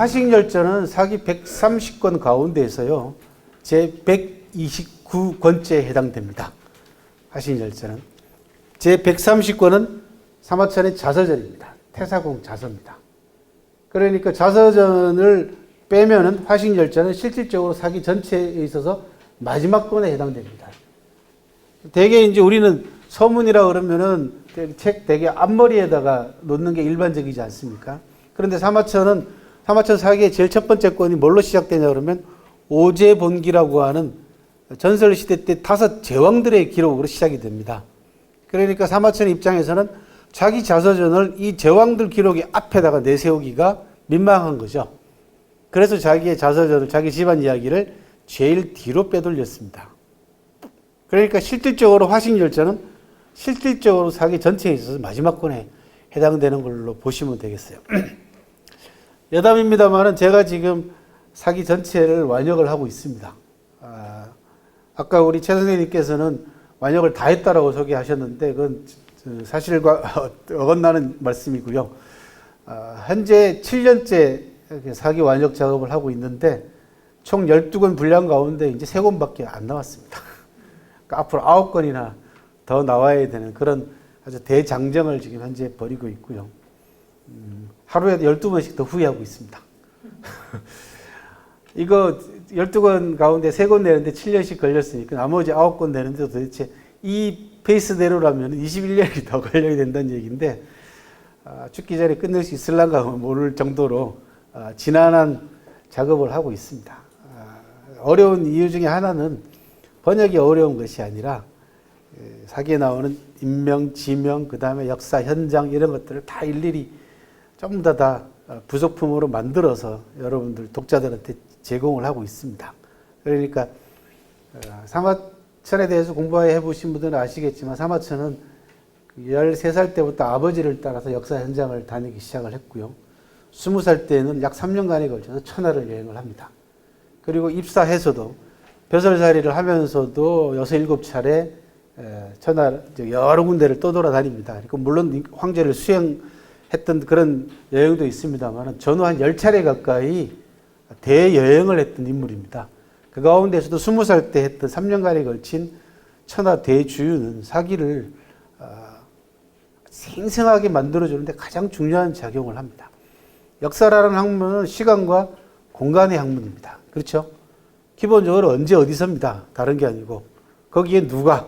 화식열전은 사기 130건 가운데에서요, 제 129건째에 해당됩니다. 화식열전은. 제 130건은 사마천의 자서전입니다. 태사공 자서입니다. 그러니까 자서전을 빼면은 화식열전은 실질적으로 사기 전체에 있어서 마지막 건에 해당됩니다. 대개 이제 우리는 서문이라 그러면은 책 대개 앞머리에다가 놓는 게 일반적이지 않습니까? 그런데 사마천 사기의 제일 첫 번째 건이 뭘로 시작되냐 그러면 오제본기라고 하는 전설시대 때 5 제왕들의 기록으로 시작이 됩니다. 그러니까 사마천 입장에서는 자기 자서전을 이 제왕들 기록의 앞에다가 내세우기가 민망한 거죠. 그래서 자기의 자서전을, 자기 집안 이야기를 제일 뒤로 빼돌렸습니다. 그러니까 실질적으로 화식열전은 실질적으로 사기 전체에 있어서 마지막 건에 해당되는 걸로 보시면 되겠어요. 여담입니다만은 제가 지금 사기 전체를 완역을 하고 있습니다. 아까 우리 최 선생님께서는 완역을 다 했다라고 소개하셨는데 그건 사실과 어긋나는 말씀이고요. 현재 7년째 사기 완역 작업을 하고 있는데 총 12권 분량 가운데 이제 3권밖에 안 나왔습니다. 그러니까 앞으로 9권이나 더 나와야 되는 그런 아주 대장정을 지금 현재 벌이고 있고요. 하루에 12번씩 더 후회하고 있습니다. 이거 12권 가운데 3권 내는데 7년씩 걸렸으니까 나머지 9권 내는데 도대체 이 페이스대로라면 21년이 더 걸려야 된다는 얘기인데 죽기 전에 끝낼 수 있을란가 모를 정도로 지난한 작업을 하고 있습니다. 어려운 이유 중에 하나는 번역이 어려운 것이 아니라 사기에 나오는 인명, 지명, 그 다음에 역사, 현장 이런 것들을 다 일일이 전부 다 부속품으로 만들어서 여러분들 독자들한테 제공을 하고 있습니다. 그러니까 사마천에 대해서 공부해 보신 분들은 아시겠지만 사마천은 13살 때부터 아버지를 따라서 역사 현장을 다니기 시작을 했고요. 20살 때는 약 3년간에 걸쳐서 천하를 여행을 합니다. 그리고 입사해서도 벼슬살이를 하면서도 6, 7차례 천하 여러 군데를 떠돌아다닙니다. 그러니까 물론 황제를 수행했던 그런 여행도 있습니다만 전후 한 10차례 가까이 대여행을 했던 인물입니다. 그 가운데서도 20살 때 했던 3년간에 걸친 천하 대주유는 사기를 생생하게 만들어주는데 가장 중요한 작용을 합니다. 역사라는 학문은 시간과 공간의 학문입니다. 그렇죠? 기본적으로 언제 어디서입니다. 다른 게 아니고 거기에 누가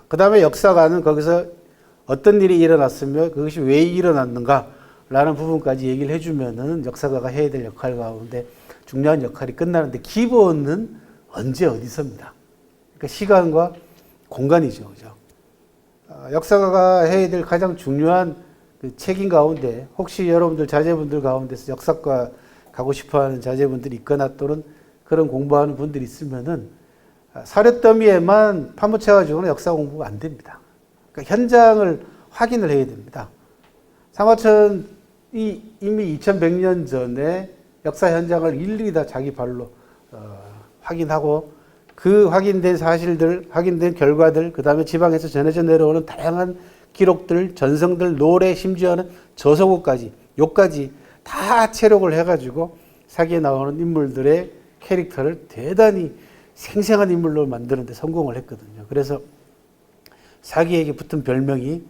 그 다음에 역사가는 거기서 어떤 일이 일어났으며 그것이 왜 일어났는가 라는 부분까지 얘기를 해주면은 역사가가 해야 될 역할 가운데 중요한 역할이 끝나는데 기본은 언제 어디서입니다. 그러니까 시간과 공간이죠. 그죠? 역사가가 해야 될 가장 중요한 그 책임 가운데 혹시 여러분들 자제분들 가운데서 역사과 가고 싶어하는 자제분들이 있거나 또는 그런 공부하는 분들이 있으면은 사료더미에만 파묻혀가지고는 역사 공부가 안 됩니다. 그러니까 현장을 확인을 해야 됩니다. 사마천이 이미 2100년 전에 역사 현장을 일일이 다 자기 발로 확인하고 그 확인된 사실들, 확인된 결과들, 그 다음에 지방에서 전해져 내려오는 다양한 기록들, 전성들, 노래, 심지어는 저서고까지, 요까지 다 체력을 해가지고 사기에 나오는 인물들의 캐릭터를 대단히 생생한 인물로 만드는 데 성공을 했거든요. 그래서 사기에게 붙은 별명이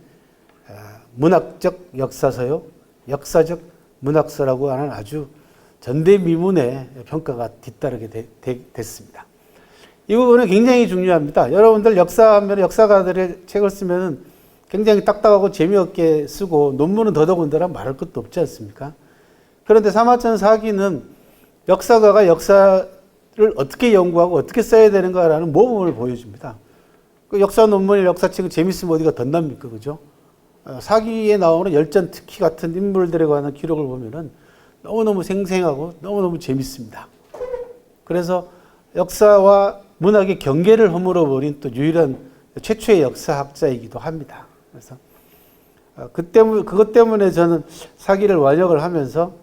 문학적 역사서요, 역사적 문학서라고 하는 아주 전대미문의 평가가 뒤따르게 됐습니다. 이 부분은 굉장히 중요합니다. 여러분들 역사하면 역사가들의 책을 쓰면 굉장히 딱딱하고 재미없게 쓰고 논문은 더더군다나 말할 것도 없지 않습니까? 그런데 사마천 사기는 역사가가 역사를 어떻게 연구하고 어떻게 써야 되는가라는 모범을 보여줍니다. 그 역사 논문이나 역사책은 재밌으면 어디가 덧납니까? 그죠? 사기에 나오는 열전 특기 같은 인물들에 관한 기록을 보면은 너무너무 생생하고 너무너무 재밌습니다. 그래서 역사와 문학의 경계를 허물어버린 또 유일한 최초의 역사학자이기도 합니다. 그래서 그것 때문에 저는 사기를 완역을 하면서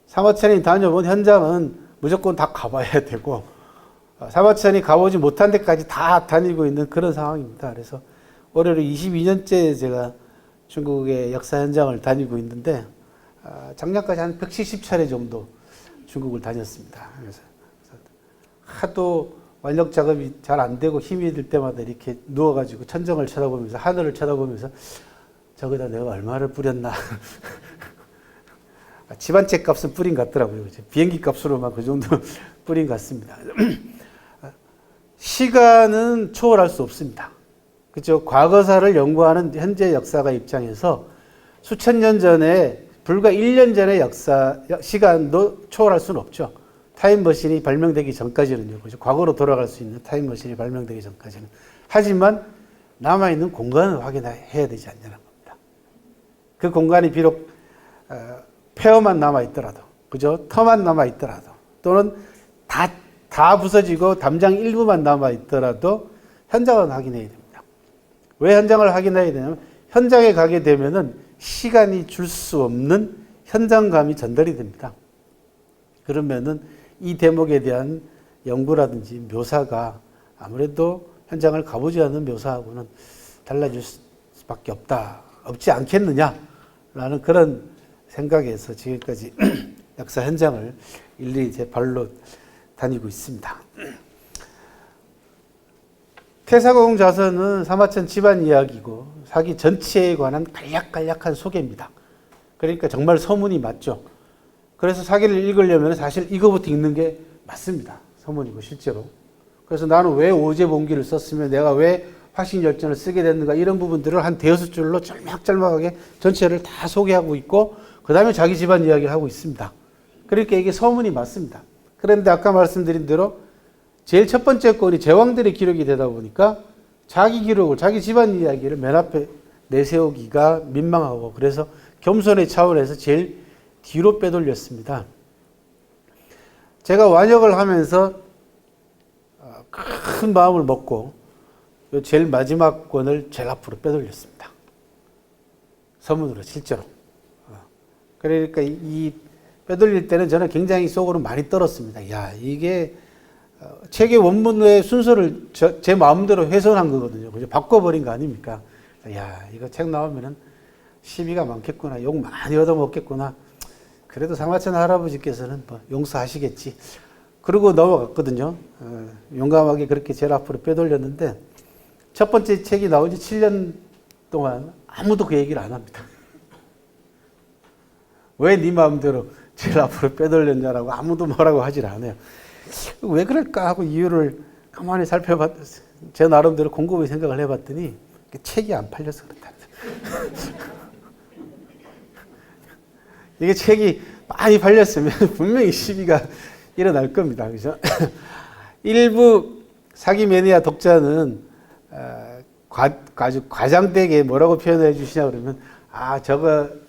사마천이 다녀본 현장은 무조건 다 가봐야 되고 사마천이 가보지 못한 데까지 다 다니고 있는 그런 상황입니다. 그래서 올해로 22년째 제가 중국의 역사 현장을 다니고 있는데 작년까지 한 170차례 정도 중국을 다녔습니다. 그래서 하도 완력 작업이 잘 안 되고 힘이 들 때마다 이렇게 누워가지고 천정을 쳐다보면서 하늘을 쳐다보면서 저기다 내가 얼마를 뿌렸나. 집안채 값은 뿌린 것 같더라고요. 비행기 값으로만 그 정도 뿌린 것 같습니다. 시간은 초월할 수 없습니다. 그렇죠? 과거사를 연구하는 현재 역사가 입장에서 수천 년 전에 불과 1년 전의 시간도 초월할 수는 없죠. 타임머신이 발명되기 전까지는요. 그렇죠? 과거로 돌아갈 수 있는 타임머신이 발명되기 전까지는. 하지만 남아있는 공간을 확인해야 되지 않냐는 겁니다. 그 공간이 비록 폐허만 남아있더라도, 그죠? 터만 남아있더라도, 또는 다 부서지고 담장 일부만 남아있더라도 현장을 확인해야 됩니다. 왜 현장을 확인해야 되냐면 현장에 가게 되면은 시간이 줄 수 없는 현장감이 전달이 됩니다. 그러면은 이 대목에 대한 연구라든지 묘사가 아무래도 현장을 가보지 않은 묘사하고는 달라질 수밖에 없지 않겠느냐라는 그런 생각에서 지금까지 역사 현장을 일일이 제 발로 다니고 있습니다. 태사공 자서는 사마천 집안 이야기고 사기 전체에 관한 간략간략한 소개입니다. 그러니까 정말 서문이 맞죠. 그래서 사기를 읽으려면 사실 이거부터 읽는 게 맞습니다. 서문이고 실제로. 그래서 나는 왜 오제봉기를 썼으며 내가 왜 화신열전을 쓰게 됐는가 이런 부분들을 한 대여섯 줄로 짤막짤막하게 전체를 다 소개하고 있고 그 다음에 자기 집안 이야기를 하고 있습니다. 그러니까 이게 서문이 맞습니다. 그런데 아까 말씀드린 대로 제일 첫 번째 건이 제왕들의 기록이 되다 보니까 자기 기록을, 자기 집안 이야기를 맨 앞에 내세우기가 민망하고 그래서 겸손의 차원에서 제일 뒤로 빼돌렸습니다. 제가 완역을 하면서 큰 마음을 먹고 제일 마지막 권을 제일 앞으로 빼돌렸습니다. 서문으로 실제로. 그러니까 이 빼돌릴 때는 저는 굉장히 속으로 많이 떨었습니다. 야, 이게 책의 원문의 순서를 제 마음대로 훼손한 거거든요. 그죠? 바꿔버린 거 아닙니까? 야, 이거 책 나오면은 시비가 많겠구나. 욕 많이 얻어먹겠구나. 그래도 상화천 할아버지께서는 뭐 용서하시겠지. 그러고 넘어갔거든요. 용감하게 그렇게 제일 앞으로 빼돌렸는데 첫 번째 책이 나온 지 7년 동안 아무도 그 얘기를 안 합니다. 왜 네 마음대로 제일 앞으로 빼돌렸냐라고 아무도 뭐라고 하질 않아요. 왜 그럴까 하고 이유를 가만히 제 나름대로 곰곰이 생각을 해봤더니 책이 안 팔려서 그렇답니다. 이게 책이 많이 팔렸으면 분명히 시비가 일어날 겁니다. 그죠? 일부 사기 매니아 독자는 아주 과장되게 뭐라고 표현해 주시냐 그러면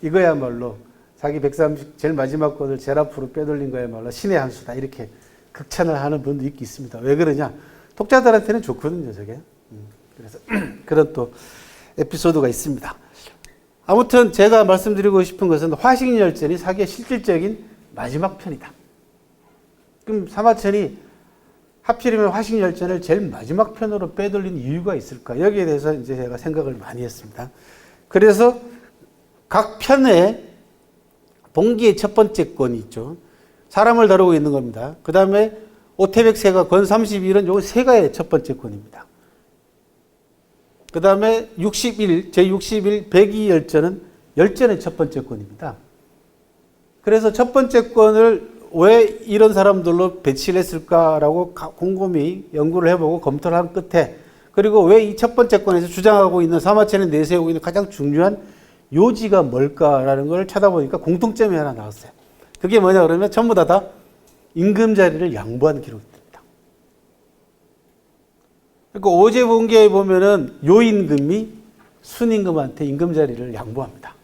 이거야말로 사기 130 제일 마지막 권을 제일 앞으로 빼돌린 거야말로 신의 한 수다 이렇게 극찬을 하는 분도 있습니다. 왜 그러냐? 독자들한테는 좋거든요, 저게. 그래서 그런 또 에피소드가 있습니다. 아무튼 제가 말씀드리고 싶은 것은 화식열전이 사기의 실질적인 마지막 편이다. 그럼 사마천이 하필이면 화식열전을 제일 마지막 편으로 빼돌린 이유가 있을까? 여기에 대해서 이제 제가 생각을 많이 했습니다. 그래서 각 편에 봉기의 첫 번째 권이 있죠. 사람을 다루고 있는 겁니다. 그 다음에 오태백세가 권 31은 요 세가의 첫 번째 권입니다. 그 다음에 제61 백이열전은 열전의 첫 번째 권입니다. 그래서 첫 번째 권을 왜 이런 사람들로 배치를 했을까라고 곰곰이 연구를 해보고 검토를 한 끝에 그리고 왜 이 첫 번째 권에서 주장하고 있는 사마천이 내세우고 있는 가장 중요한 요지가 뭘까라는 걸 찾아보니까 공통점이 하나 나왔어요. 그게 뭐냐 그러면 전부 다 임금자리를 양보한 기록입니다. 그러니까 오제봉기에 보면은 요임금이 순임금한테 임금자리를 양보합니다.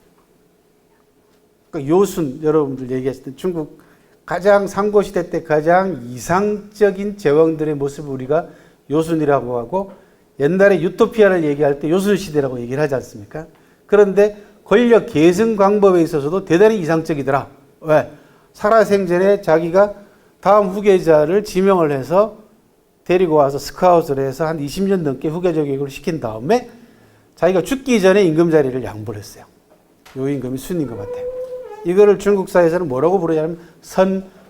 그러니까 요순 여러분들 얘기하실 때 중국 가장 상고시대 때 가장 이상적인 제왕들의 모습을 우리가 요순이라고 하고 옛날에 유토피아를 얘기할 때 요순시대라고 얘기를 하지 않습니까? 그런데 권력 계승 방법에 있어서도 대단히 이상적이더라. 왜? 살아생전에 자기가 다음 후계자를 지명을 해서 데리고 와서 스카웃을 해서 한 20년 넘게 후계자 교육을 시킨 다음에 자기가 죽기 전에 임금자리를 양보를 했어요. 요임금이 순임금한테. 이거를 중국사에서는 뭐라고 부르냐면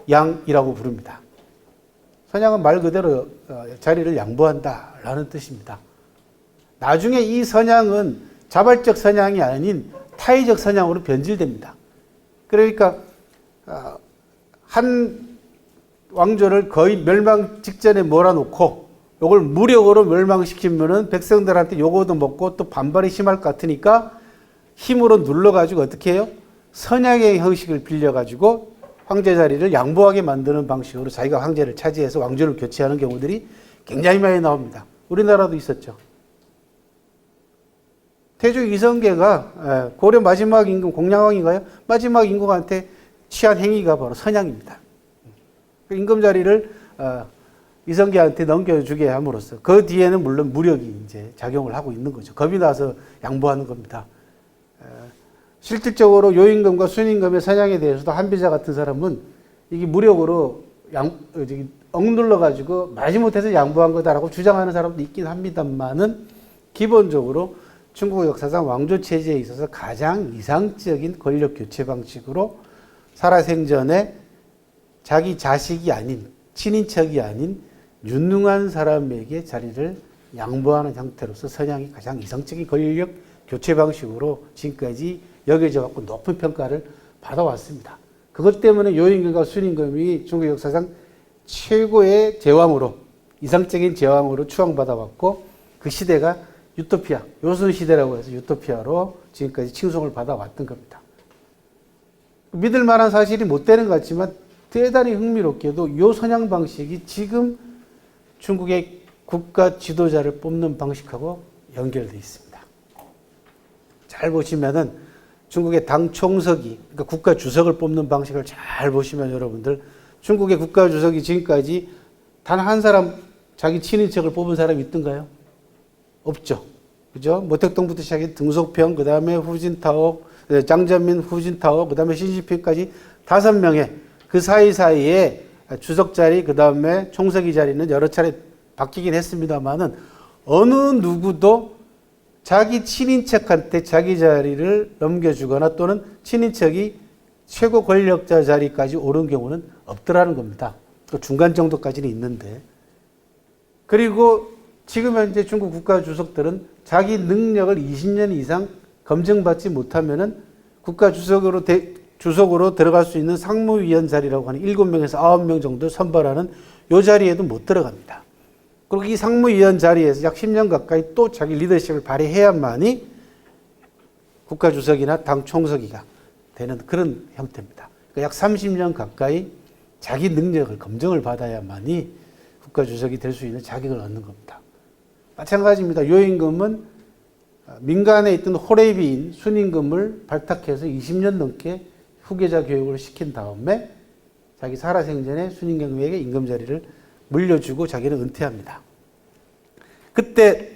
양이라고 부릅니다. 선양은 말 그대로 자리를 양보한다라는 뜻입니다. 나중에 이 선양은 자발적 선양이 아닌 타의적 선양으로 변질됩니다. 그러니까 한 왕조를 거의 멸망 직전에 몰아놓고 요걸 무력으로 멸망시키면은 백성들한테 요거도 먹고 또 반발이 심할 것 같으니까 힘으로 눌러가지고 어떻게 해요? 선양의 형식을 빌려가지고 황제 자리를 양보하게 만드는 방식으로 자기가 황제를 차지해서 왕조를 교체하는 경우들이 굉장히 많이 나옵니다. 우리나라도 있었죠. 태조 이성계가 고려 마지막 임금 공양왕인가요? 마지막 임금한테 취한 행위가 바로 선양입니다. 임금 자리를 이성계한테 넘겨주게 함으로써 그 뒤에는 물론 무력이 이제 작용을 하고 있는 거죠. 겁이 나서 양보하는 겁니다. 실질적으로 요임금과 순임금의 선양에 대해서도 한비자 같은 사람은 이게 무력으로 억눌러 가지고 마지못해서 양보한 거다라고 주장하는 사람도 있긴 합니다만은 기본적으로 중국 역사상 왕조 체제에 있어서 가장 이상적인 권력 교체 방식으로 살아생전에 자기 자식이 아닌 친인척이 아닌 유능한 사람에게 자리를 양보하는 형태로서 선양이 가장 이상적인 권력 교체 방식으로 지금까지 여겨져 갖고 높은 평가를 받아왔습니다. 그것 때문에 요임금과 순임금이 중국 역사상 최고의 제왕으로 이상적인 제왕으로 추앙받아왔고 그 시대가 유토피아, 요순 시대라고 해서 유토피아로 지금까지 칭송을 받아왔던 겁니다. 믿을 만한 사실이 못 되는 것 같지만 대단히 흥미롭게도 이 선양 방식이 지금 중국의 국가 지도자를 뽑는 방식하고 연결되어 있습니다. 잘 보시면은 중국의 당 총석이, 그러니까 국가 주석을 뽑는 방식을 잘 보시면 여러분들 중국의 국가 주석이 지금까지 단 한 사람 자기 친인척을 뽑은 사람이 있던가요? 없죠. 그죠? 모택동부터 시작해 등속평, 그 다음에 후진타오, 장전민, 후진타오, 그 다음에 시진핑까지 5명의 그 사이사이에 주석 자리, 그 다음에 총석이 자리는 여러 차례 바뀌긴 했습니다만은 어느 누구도 자기 친인척한테 자기 자리를 넘겨주거나 또는 친인척이 최고 권력자 자리까지 오른 경우는 없더라는 겁니다. 그 중간 정도까지는 있는데. 그리고 지금 현재 중국 국가 주석들은 자기 능력을 20년 이상 검증받지 못하면은 국가 주석으로 들어갈 수 있는 상무위원 자리라고 하는 7명에서 9명 정도 선발하는 요 자리에도 못 들어갑니다. 그리고 이 상무위원 자리에서 약 10년 가까이 또 자기 리더십을 발휘해야만이 국가주석이나 당 총석이가 되는 그런 형태입니다. 그러니까 약 30년 가까이 자기 능력을 검증을 받아야만이 국가주석이 될 수 있는 자격을 얻는 겁니다. 마찬가지입니다. 요임금은 민간에 있던 호레비인 순임금을 발탁해서 20년 넘게 후계자 교육을 시킨 다음에 자기 살아생전에 순임금에게 임금 자리를 물려주고 자기는 은퇴합니다. 그때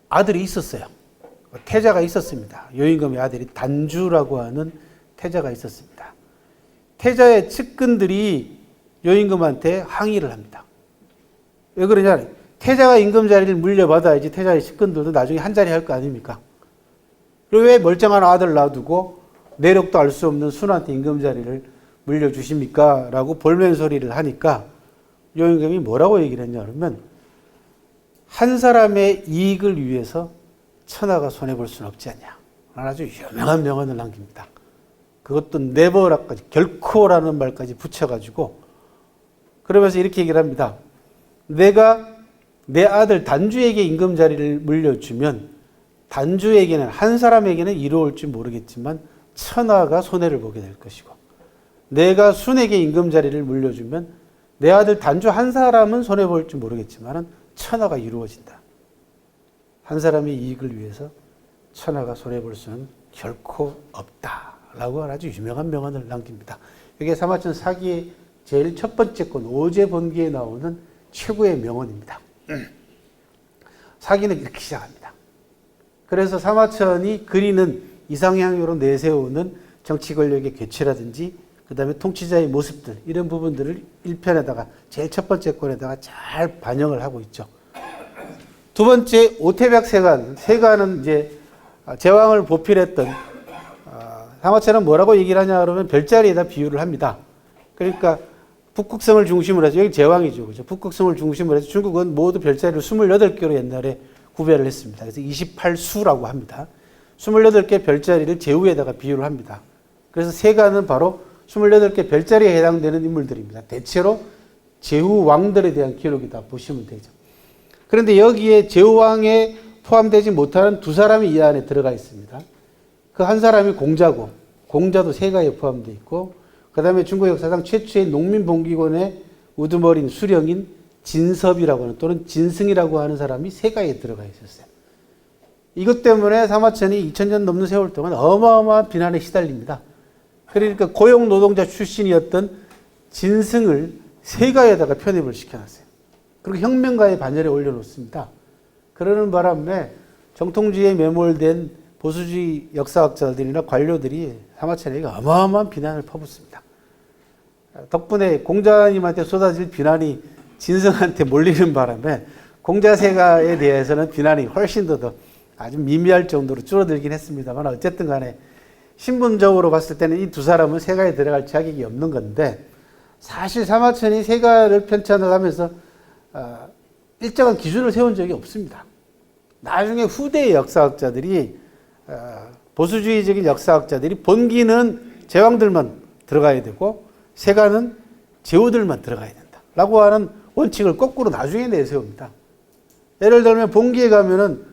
아들이 있었어요. 태자가 있었습니다. 요임금의 아들이 단주라고 하는 태자가 있었습니다. 태자의 측근들이 요임금한테 항의를 합니다. 왜 그러냐? 태자가 임금 자리를 물려받아야지 태자의 측근들도 나중에 한 자리 할 거 아닙니까? 그리고 왜 멀쩡한 아들 놔두고 내력도 알 수 없는 순한테 임금 자리를 물려주십니까? 라고 볼멘 소리를 하니까 요임금이 뭐라고 얘기를 했냐 그러면 한 사람의 이익을 위해서 천하가 손해볼 수는 없지 않냐. 아주 유명한 명언을 남깁니다. 그것도 never라까지 결코라는 말까지 붙여가지고 그러면서 이렇게 얘기를 합니다. 내가 내 아들 단주에게 임금 자리를 물려주면 단주에게는 한 사람에게는 이로울지 모르겠지만 천하가 손해를 보게 될 것이고 내가 순에게 임금 자리를 물려주면 내 아들 단주 한 사람은 손해볼지 모르겠지만 천하가 이루어진다. 한 사람의 이익을 위해서 천하가 손해볼 수는 결코 없다라고 아주 유명한 명언을 남깁니다. 이게 사마천 사기의 제일 첫 번째 권 오제본기에 나오는 최고의 명언입니다. 사기는 이렇게 시작합니다. 그래서 사마천이 그리는 이상향으로 내세우는 정치 권력의 개최라든지 그 다음에 통치자의 모습들 이런 부분들을 1편에다가 제일 첫 번째 권에다가 잘 반영을 하고 있죠. 두 번째 오태벽 세관은 이제 제왕을 보필했던 사마천은 뭐라고 얘기를 하냐 그러면 별자리에다 비유를 합니다. 그러니까 북극성을 중심으로 해서, 여기 제왕이죠. 그죠? 북극성을 중심으로 해서 중국은 모두 별자리를 28개로 옛날에 구별을 했습니다. 그래서 28수라고 합니다. 28개 별자리를 제후에다가 비유를 합니다. 그래서 세가는 바로 28개 별자리에 해당되는 인물들입니다. 대체로 제후 왕들에 대한 기록이다 보시면 되죠. 그런데 여기에 제후 왕에 포함되지 못하는 두 사람이 이 안에 들어가 있습니다. 그 한 사람이 공자고, 공자도 세가에 포함되어 있고, 그 다음에 중국 역사상 최초의 농민봉기권의 우두머리인 수령인 진섭이라고 하는, 또는 진승이라고 하는 사람이 세가에 들어가 있었어요. 이것 때문에 사마천이 2000년 넘는 세월 동안 어마어마한 비난에 시달립니다. 그러니까 고용 노동자 출신이었던 진승을 세가에다가 편입을 시켜놨어요. 그리고 혁명가의 반열에 올려놓습니다. 그러는 바람에 정통주의에 매몰된 보수주의 역사학자들이나 관료들이 사마천에게 어마어마한 비난을 퍼붓습니다. 덕분에 공자님한테 쏟아질 비난이 진승한테 몰리는 바람에 공자세가에 대해서는 비난이 훨씬 더 아주 미미할 정도로 줄어들긴 했습니다만, 어쨌든 간에 신분적으로 봤을 때는 이 두 사람은 세가에 들어갈 자격이 없는 건데, 사실 사마천이 세가를 편찬을 하면서 일정한 기준을 세운 적이 없습니다. 나중에 후대의 역사학자들이, 보수주의적인 역사학자들이 본기는 제왕들만 들어가야 되고 세가는 제후들만 들어가야 된다 라고 하는 원칙을 거꾸로 나중에 내세웁니다. 예를 들면 본기에 가면은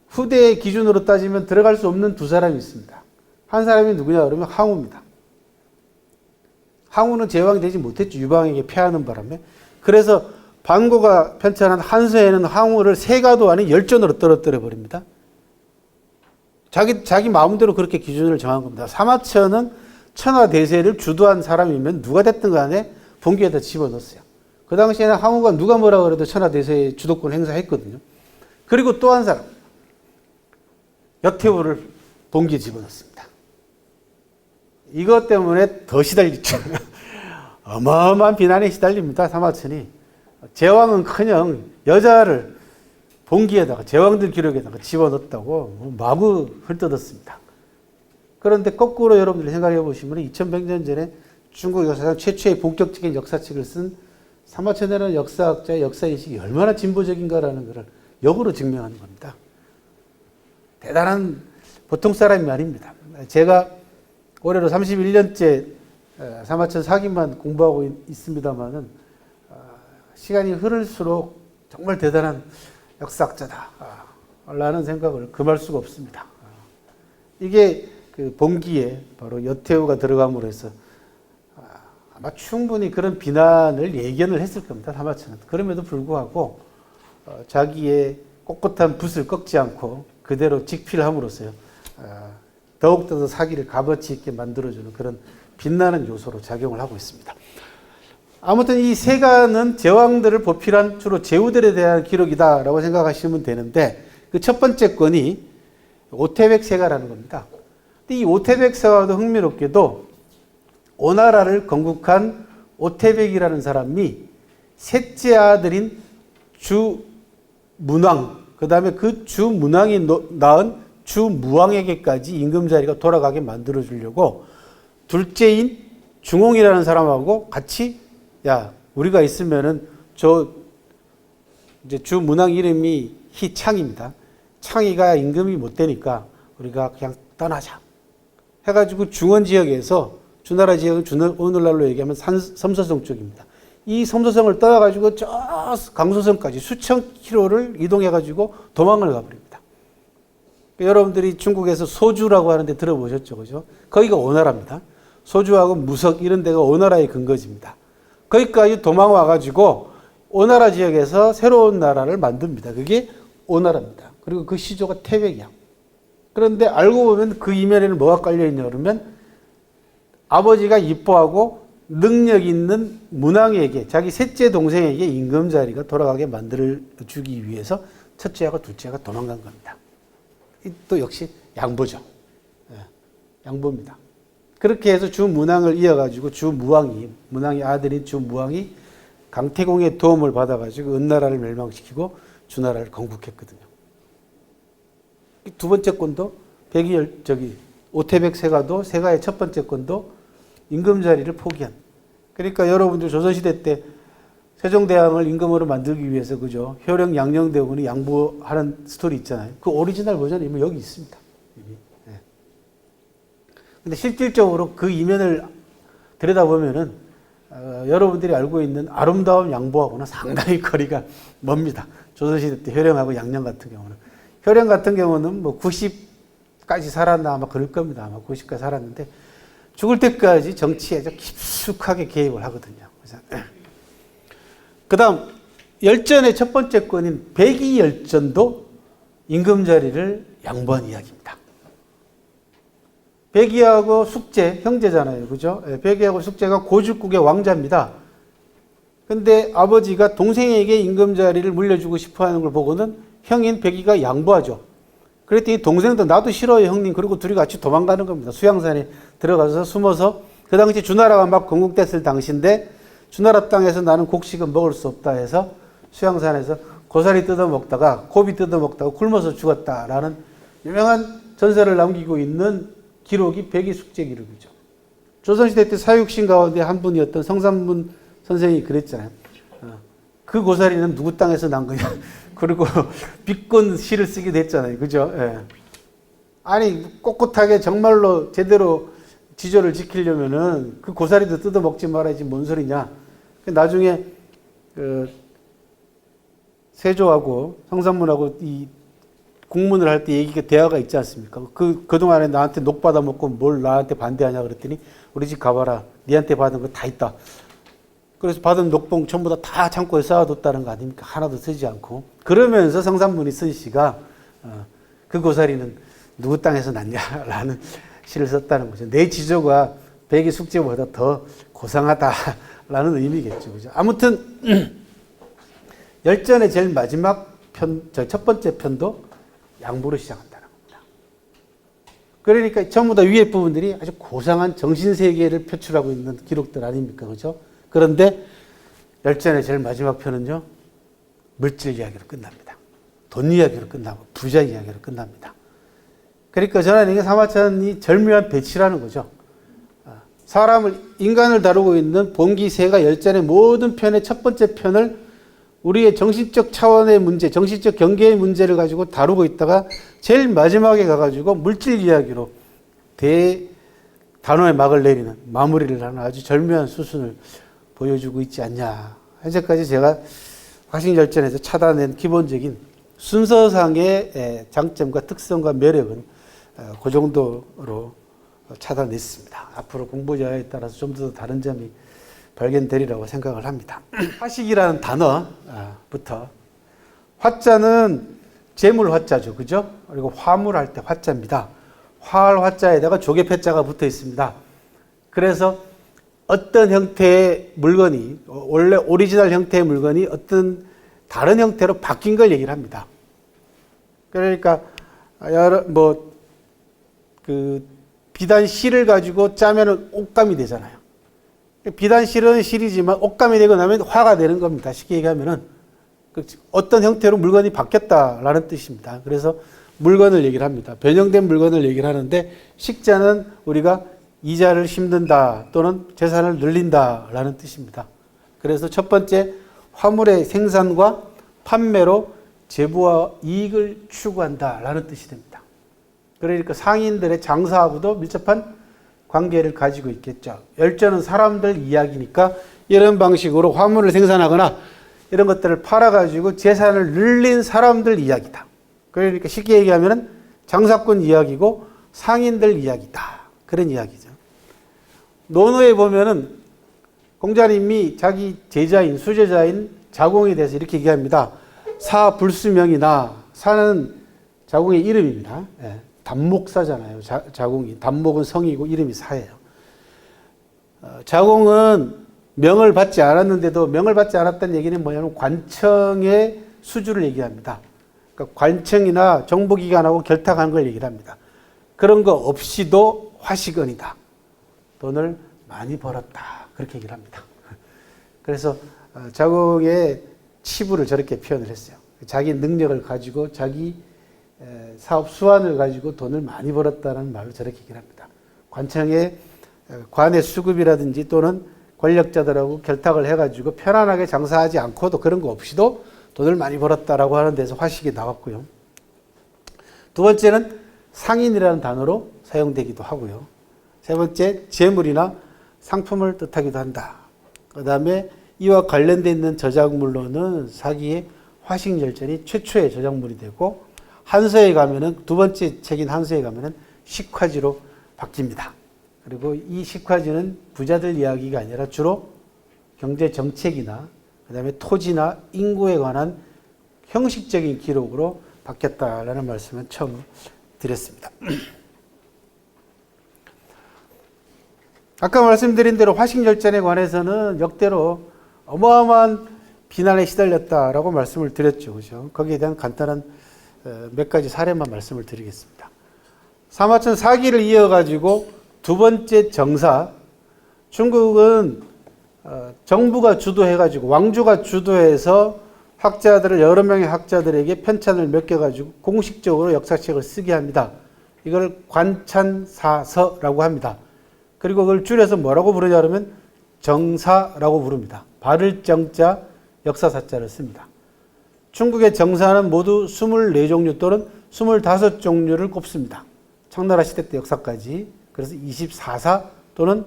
후대의 기준으로 따지면 들어갈 수 없는 두 사람이 있습니다. 한 사람이 누구냐 그러면 항우입니다. 항우는 제왕이 되지 못했죠. 유방에게 패하는 바람에. 그래서 반고가 편찬한 한서에는 항우를 세가도 아닌 열전으로 떨어뜨려 버립니다. 자기 마음대로 그렇게 기준을 정한 겁니다. 사마천은 천하대세를 주도한 사람이면 누가 됐든 간에 본기에다 집어넣었어요. 그 당시에는 항우가 누가 뭐라 그래도 천하대세의 주도권 행사했거든요. 그리고 또 한 사람, 여태우를 본기에 집어넣습니다. 이것 때문에 더 시달리죠. 어마어마한 비난에 시달립니다. 사마천이. 제왕은커녕 여자를 본기에다가, 제왕들 기록에다가 집어넣었다고 마구 헐뜯었습니다. 그런데 거꾸로 여러분들이 생각해 보시면 2100년 전에 중국 역사상 최초의 본격적인 역사책을 쓴 사마천이라는 역사학자의 역사인식이 얼마나 진보적인가라는 것을 역으로 증명하는 겁니다. 대단한 보통 사람이 아닙니다. 제가 올해로 31년째 사마천 사기만 공부하고 있습니다만은 시간이 흐를수록 정말 대단한 역사학자다 라는 생각을 금할 수가 없습니다. 이게 그 본기에 바로 여태우가 들어감으로 해서 아마 충분히 그런 비난을 예견을 했을 겁니다. 사마천은. 그럼에도 불구하고 자기의 꼿꼿한 붓을 꺾지 않고 그대로 직필함으로써요, 더욱더 사기를 값어치 있게 만들어주는 그런 빛나는 요소로 작용을 하고 있습니다. 아무튼 이 세가는 제왕들을 보필한 주로 제후들에 대한 기록이다라고 생각하시면 되는데, 그 첫 번째 건이 오태백세가라는 겁니다. 이 오태백세가도 흥미롭게도 오나라를 건국한 오태백이라는 사람이 셋째 아들인 주문왕, 그 다음에 그 주문왕이 낳은 주무왕에게까지 임금 자리가 돌아가게 만들어 주려고 둘째인 중홍이라는 사람하고 같이, 야, 우리가 있으면은 이제 주문왕 이름이 희창입니다. 창이가 임금이 못 되니까 우리가 그냥 떠나자 해가지고 중원 지역에서, 주나라 지역은 오늘날로 얘기하면 섬서성 쪽입니다. 이 섬서성을 떠나가지고 저 강소성까지 수천 킬로를 이동해가지고 도망을 가버립니다. 여러분들이 중국에서 소주라고 하는데 들어보셨죠, 그죠? 거기가 오나라입니다. 소주하고 무석 이런 데가 오나라의 근거지입니다. 거기까지 도망와가지고 오나라 지역에서 새로운 나라를 만듭니다. 그게 오나라입니다. 그리고 그 시조가 태백이야. 그런데 알고 보면 그 이면에는 뭐가 깔려있냐 그러면 아버지가 이뻐하고 능력 있는 문왕에게, 자기 셋째 동생에게 임금 자리가 돌아가게 만들어주기 위해서 첫째하고 둘째가 도망간 겁니다. 또 역시 양보죠. 양보입니다. 그렇게 해서 주문왕을 이어가지고 문왕의 아들인 주무왕이 강태공의 도움을 받아가지고 은나라를 멸망시키고 주나라를 건국했거든요. 두 번째 건도 오태백 세가도 세가의 첫 번째 건도 임금 자리를 포기한 그러니까 여러분들 조선시대 때 세종대왕을 임금으로 만들기 위해서 그죠? 효령 양녕대군이 양보하는 스토리 있잖아요. 그 오리지널 버전이 이미 여기 있습니다. 네. 근데 실질적으로 그 이면을 들여다보면은 여러분들이 알고 있는 아름다운 양보하고는 상당히 거리가 멉니다. 조선시대 때 효령하고 양녕 같은 경우는. 효령 같은 경우는 뭐 90까지 살았나 아마 그럴 겁니다. 아마 90까지 살았는데 죽을 때까지 정치에 아주 깊숙하게 개입을 하거든요. 그 다음 열전의 첫 번째 건인 백이열전도 임금 자리를 양보한 이야기입니다. 백이하고 숙제, 형제잖아요. 그죠? 백이하고 숙제가 고죽국의 왕자입니다. 근데 아버지가 동생에게 임금 자리를 물려주고 싶어 하는 걸 보고는 형인 백이가 양보하죠. 그랬더니 동생도 나도 싫어요, 형님. 그리고 둘이 같이 도망가는 겁니다. 수양산에 들어가서 숨어서 그 당시 주나라가 막 건국됐을 당시인데 주나라 땅에서 나는 곡식은 먹을 수 없다 해서 수양산에서 고사리 뜯어먹다가 고비 뜯어먹다가 굶어서 죽었다라는 유명한 전설을 남기고 있는 기록이 백이숙제 기록이죠. 조선시대 때 사육신 가운데 한 분이었던 성삼문 선생이 그랬잖아요. 그 고사리는 누구 땅에서 난 거냐. 그리고 비권 시를 쓰기도 했잖아요. 그죠? 예. 아니 꼿꼿하게 정말로 제대로 지조를 지키려면은 그 고사리도 뜯어먹지 말아야지 뭔 소리냐. 나중에 그 세조하고 성삼문하고 이 국문을 할 때 얘기가 대화가 있지 않습니까? 그동안에 나한테 녹 받아먹고 뭘 나한테 반대하냐 그랬더니 우리 집 가봐라. 니한테 받은 거 다 있다. 그래서 받은 녹봉 전부 다 창고에 쌓아뒀다는 거 아닙니까? 하나도 쓰지 않고. 그러면서 성삼문이 쓴 시가 그 고사리는 누구 땅에서 났냐라는 시를 썼다는 거죠. 내 지조가 백이 숙제보다 더 고상하다라는 의미겠죠. 그죠? 아무튼 열전의 제일 마지막 편, 첫 번째 편도 양보로 시작한다는 겁니다. 그러니까 전부 다 위에 부분들이 아주 고상한 정신세계를 표출하고 있는 기록들 아닙니까? 그죠? 그런데 열전의 제일 마지막 편은요, 물질 이야기로 끝납니다. 돈 이야기로 끝나고 부자 이야기로 끝납니다. 그러니까 저는 이게 사마천이 절묘한 배치라는 거죠. 사람을, 인간을 다루고 있는 본기세가 열전의 모든 편의 첫 번째 편을 우리의 정신적 차원의 문제, 정신적 경계의 문제를 가지고 다루고 있다가 제일 마지막에 가가지고 물질 이야기로 단호의 막을 내리는 마무리를 하는 아주 절묘한 수순을 보여주고 있지 않냐. 현재까지 제가 화신열전에서 찾아낸 기본적인 순서상의 장점과 특성과 매력은 그 정도로 찾아냈습니다. 앞으로 공부자에 따라서 좀 더 다른 점이 발견되리라고 생각을 합니다. 화식이라는 단어부터 화자는 재물 화자죠. 그죠? 그리고 화물할 때 화자입니다. 화할 화자에다가 조개 패자가 붙어 있습니다. 그래서 어떤 형태의 물건이, 원래 오리지널 형태의 물건이 어떤 다른 형태로 바뀐 걸 얘기를 합니다. 그러니까 비단 실을 가지고 짜면은 옷감이 되잖아요. 비단 실은 실이지만 옷감이 되고 나면 화가 되는 겁니다. 쉽게 얘기하면은 어떤 형태로 물건이 바뀌었다라는 뜻입니다. 그래서 물건을 얘기를 합니다. 변형된 물건을 얘기를 하는데 식자는 우리가 이자를 심는다 또는 재산을 늘린다라는 뜻입니다. 그래서 첫 번째 화물의 생산과 판매로 재부와 이익을 추구한다라는 뜻이 됩니다. 그러니까 상인들의 장사하고도 밀접한 관계를 가지고 있겠죠. 열전은 사람들 이야기니까 이런 방식으로 화물을 생산하거나 이런 것들을 팔아가지고 재산을 늘린 사람들 이야기다. 그러니까 쉽게 얘기하면 장사꾼 이야기고 상인들 이야기다. 그런 이야기죠. 논어에 보면은 공자님이 자기 제자인 수제자인 자공에 대해서 이렇게 얘기합니다. 사불수명이나 사는 자공의 이름입니다. 예. 단목사잖아요. 자공이. 단목은 성이고 이름이 사예요. 자공은 명을 받지 않았는데도 명을 받지 않았다는 얘기는 뭐냐면 관청의 수주를 얘기합니다. 그러니까 관청이나 정보기관하고 결탁한 걸 얘기를 합니다. 그런 거 없이도 화식언이다. 돈을 많이 벌었다. 그렇게 얘기를 합니다. 그래서 자공의 치부를 저렇게 표현을 했어요. 자기 능력을 가지고 자기 사업 수완을 가지고 돈을 많이 벌었다는 말로 저렇게 얘기를 합니다. 관청의 관의 수급이라든지 또는 권력자들하고 결탁을 해가지고 편안하게 장사하지 않고도 그런 거 없이도 돈을 많이 벌었다라고 하는 데서 화식이 나왔고요. 두 번째는 상인이라는 단어로 사용되기도 하고요. 세 번째, 재물이나 상품을 뜻하기도 한다. 그 다음에 이와 관련되어 있는 저작물로는 사기의 화식열전이 최초의 저작물이 되고, 한서에 가면은, 두 번째 책인 한서에 가면은 식화지로 바뀝니다. 그리고 이 식화지는 부자들 이야기가 아니라 주로 경제 정책이나 그 다음에 토지나 인구에 관한 형식적인 기록으로 바뀌었다라는 말씀을 처음 드렸습니다. 아까 말씀드린 대로 화식열전에 관해서는 역대로 어마어마한 비난에 시달렸다라고 말씀을 드렸죠. 그죠? 거기에 대한 간단한 몇 가지 사례만 말씀을 드리겠습니다. 사마천 사기를 이어가지고 두 번째 정사, 중국은 정부가 주도해가지고 왕조가 주도해서 학자들을 여러 명의 학자들에게 편찬을 맡겨가지고 공식적으로 역사책을 쓰게 합니다. 이걸 관찬사서라고 합니다. 그리고 그걸 줄여서 뭐라고 부르냐 그러면 정사라고 부릅니다. 발을 정자, 역사사자를 씁니다. 중국의 정사는 모두 24종류 또는 25종류를 꼽습니다. 청나라 시대 때 역사까지. 그래서 24사 또는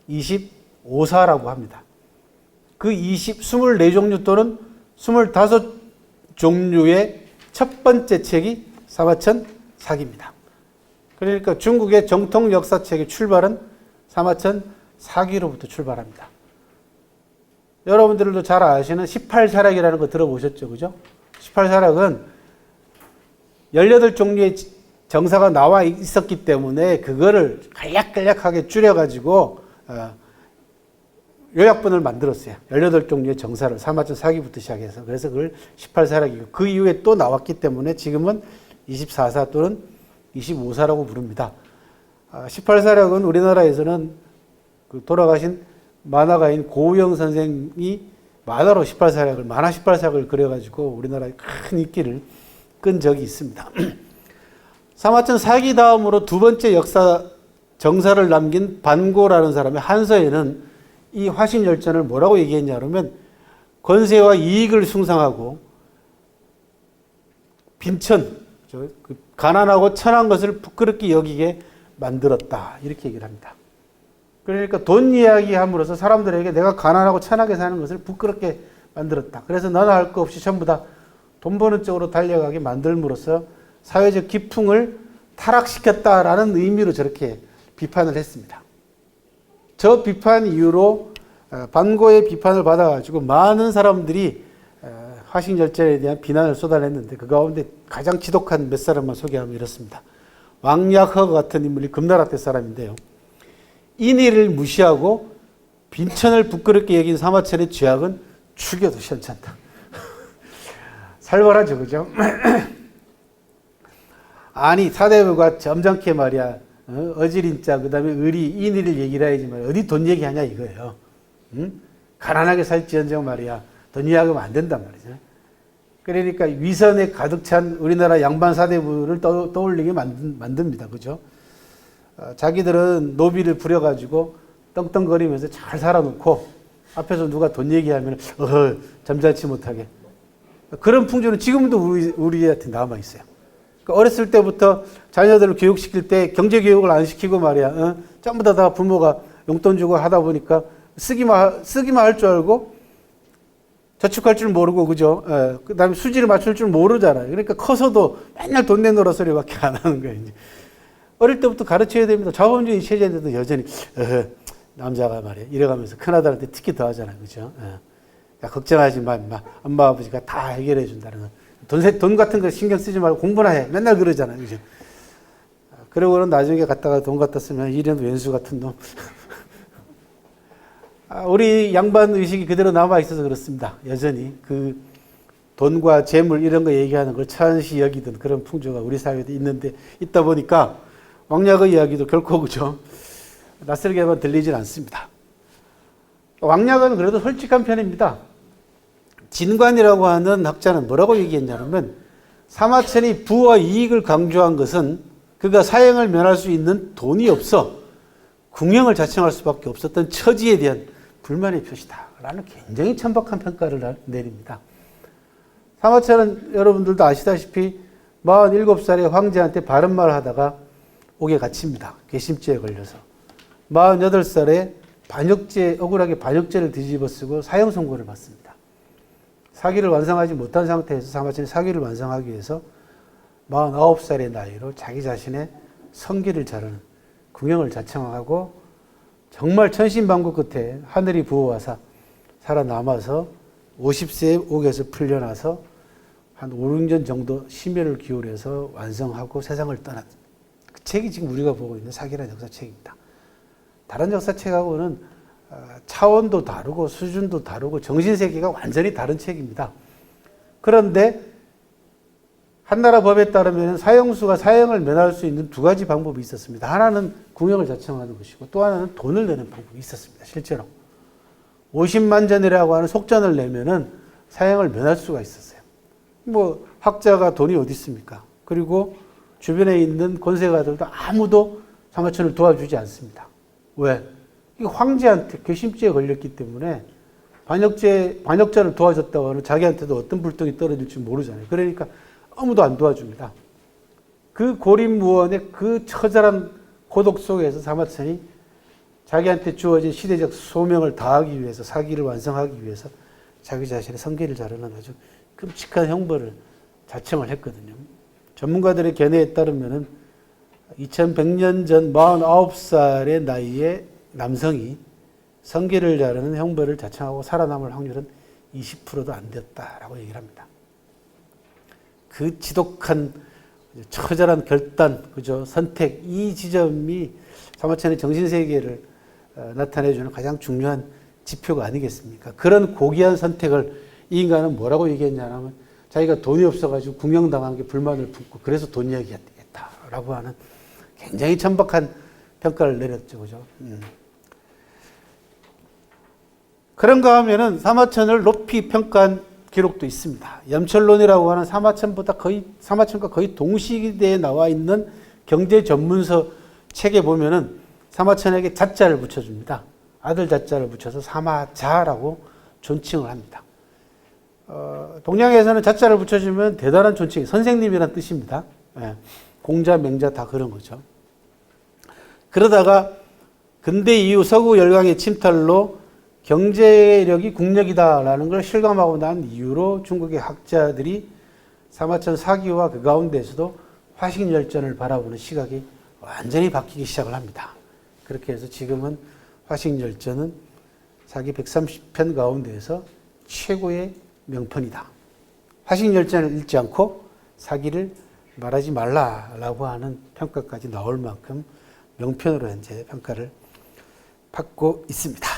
25사라고 합니다. 그 24종류 또는 25종류의 첫 번째 책이 사마천 사기입니다. 그러니까 중국의 정통 역사책의 출발은 사마천 사기로부터 출발합니다. 여러분들도 잘 아시는 18사략이라는 거 들어보셨죠? 그죠? 18사략은 18종류의 정사가 나와 있었기 때문에 그거를 간략간략하게 줄여가지고 요약본을 만들었어요. 18종류의 정사를 사마천 사기부터 시작해서. 그래서 그걸 18사략이고 그 이후에 또 나왔기 때문에 지금은 24사 또는 25사라고 부릅니다. 18사략은 우리나라에서는 그 돌아가신 만화가인 고우영 선생이 만화로 18사략을, 만화 18사략을 그려가지고 우리나라에 큰 인기를 끈 적이 있습니다. 사마천 사기 다음으로 두 번째 역사 정사를 남긴 반고라는 사람의 한서에는 이 화식열전을 뭐라고 얘기했냐 그러면 권세와 이익을 숭상하고 빈천, 가난하고 천한 것을 부끄럽게 여기게 만들었다. 이렇게 얘기를 합니다. 그러니까 돈 이야기 함으로써 사람들에게 내가 가난하고 천하게 사는 것을 부끄럽게 만들었다. 그래서 너나 할 거 없이 전부 다 돈 버는 쪽으로 달려가게 만들므로써 사회적 기풍을 타락시켰다라는 의미로 저렇게 비판을 했습니다. 저 비판 이후로 반고의 비판을 받아가지고 많은 사람들이 화식열전에 대한 비난을 쏟아냈는데 그 가운데 가장 지독한 몇 사람만 소개하면 이렇습니다. 왕약허 같은 인물이 금나라 때 사람인데요. 인의를 무시하고 빈천을 부끄럽게 여긴 사마천의 죄악은 죽여도 시원찮다. 살벌하죠, 그죠? 아니 사대부가 점잖게 말이야 어지린자 그 다음에 의리 인의를 얘기를 해야지만 어디 돈 얘기하냐 이거예요. 응? 가난하게 살지언정 말이야 돈 이야기하면 안 된단 말이죠. 그러니까 위선에 가득 찬 우리나라 양반 사대부를 떠올리게 만듭니다. 그죠? 자기들은 노비를 부려가지고 떵떵거리면서 잘 살아놓고 앞에서 누가 돈 얘기하면 점잖지 못하게 그런 풍조는 지금도 우리한테 남아있어요. 그러니까 어렸을 때부터 자녀들을 교육시킬 때 경제교육을 안 시키고 말이야 전부 다 부모가 용돈 주고 하다 보니까 쓰기만 할 줄 알고 저축할 줄 모르고 그죠? 그 다음에 수지를 맞출 줄 모르잖아요. 그러니까 커서도 맨날 돈 내놓으라 소리밖에 안 하는 거예요. 이제. 어릴 때부터 가르쳐야 됩니다. 자본주의 체제인데도 여전히 남자가 말이야 이래가면서 큰아들한테 특히 더 하잖아요. 그죠? 야, 걱정하지 마. 엄마 아버지가 다 해결해 준다는 거. 돈 같은 거 신경 쓰지 말고 공부나 해. 맨날 그러잖아요. 그죠? 그러고는 나중에 갖다가 돈 갖다 쓰면 이런 왼수 같은 놈. 우리 양반 의식이 그대로 남아있어서 그렇습니다. 여전히 그 돈과 재물 이런 거 얘기하는 걸 천시 여기던 그런 풍조가 우리 사회에 있다 보니까 왕약의 이야기도 결코 그죠? 낯설게만 들리질 않습니다. 왕약은 그래도 솔직한 편입니다. 진관이라고 하는 학자는 뭐라고 얘기했냐면 사마천이 부와 이익을 강조한 것은 그가 사형을 면할 수 있는 돈이 없어 궁형을 자청할 수밖에 없었던 처지에 대한 불만의 표시다라는 굉장히 천박한 평가를 내립니다. 사마천은 여러분들도 아시다시피 47살의 황제한테 바른 말 하다가 옥에 갇힙니다. 괘씸죄에 걸려서. 48살에 억울하게 반역죄를 뒤집어 쓰고 사형 선고를 받습니다. 사기를 완성하지 못한 상태에서 사마천이 사기를 완성하기 위해서 49살의 나이로 자기 자신의 성기를 자르는 궁형을 자청하고 정말 천신반고 끝에 하늘이 부어와서 살아남아서 50세에 옥에서 풀려나서 한 5, 6년 정도 심혈을 기울여서 완성하고 세상을 떠난 그 책이 지금 우리가 보고 있는 사기라는 역사책입니다. 다른 역사책하고는 차원도 다르고 수준도 다르고 정신세계가 완전히 다른 책입니다. 그런데 한나라 법에 따르면 사형수가 사형을 면할 수 있는 두 가지 방법이 있었습니다. 하나는 궁형을 자청하는 것이고 또 하나는 돈을 내는 방법이 있었습니다. 실제로 50만 전이라고 하는 속전을 내면은 사형을 면할 수가 있었어요. 뭐 학자가 돈이 어디 있습니까? 그리고 주변에 있는 권세가들도 아무도 사마천을 도와주지 않습니다. 왜? 이 황제한테 괘씸죄에 걸렸기 때문에 반역자를 도와줬다고 하는 자기한테도 어떤 불똥이 떨어질지 모르잖아요. 그러니까 아무도 안 도와줍니다. 그 고립무원의 그 처절한 고독 속에서 사마천이 자기한테 주어진 시대적 소명을 다하기 위해서 사기를 완성하기 위해서 자기 자신의 성기를 자르는 아주 끔찍한 형벌을 자청을 했거든요. 전문가들의 견해에 따르면 2100년 전 49살의 나이에 남성이 성기를 자르는 형벌을 자청하고 살아남을 확률은 20%도 안 되었다라고 얘기를 합니다. 그 지독한 처절한 결단, 그죠? 선택, 이 지점이 사마천의 정신세계를 나타내주는 가장 중요한 지표가 아니겠습니까? 그런 고귀한 선택을 이 인간은 뭐라고 얘기했냐면 자기가 돈이 없어가지고 궁형당한 게 불만을 품고 그래서 돈 이야기했다라고 하는 굉장히 천박한 평가를 내렸죠. 그죠? 그런가 하면은 사마천을 높이 평가한 기록도 있습니다. 염철론이라고 하는 사마천과 거의 동시대에 나와 있는 경제 전문서 책에 보면은 사마천에게 자자를 붙여줍니다. 아들 자자를 붙여서 사마자라고 존칭을 합니다. 동양에서는 자자를 붙여주면 대단한 존칭, 선생님이란 뜻입니다. 예, 공자, 맹자 다 그런 거죠. 그러다가 근대 이후 서구 열강의 침탈로 경제력이 국력이다라는 걸 실감하고 난 이후로 중국의 학자들이 사마천 사기와 그 가운데에서도 화식열전을 바라보는 시각이 완전히 바뀌기 시작을 합니다. 그렇게 해서 지금은 화식열전은 사기 130편 가운데에서 최고의 명편이다. 화식열전을 읽지 않고 사기를 말하지 말라라고 하는 평가까지 나올 만큼 명편으로 현재 평가를 받고 있습니다.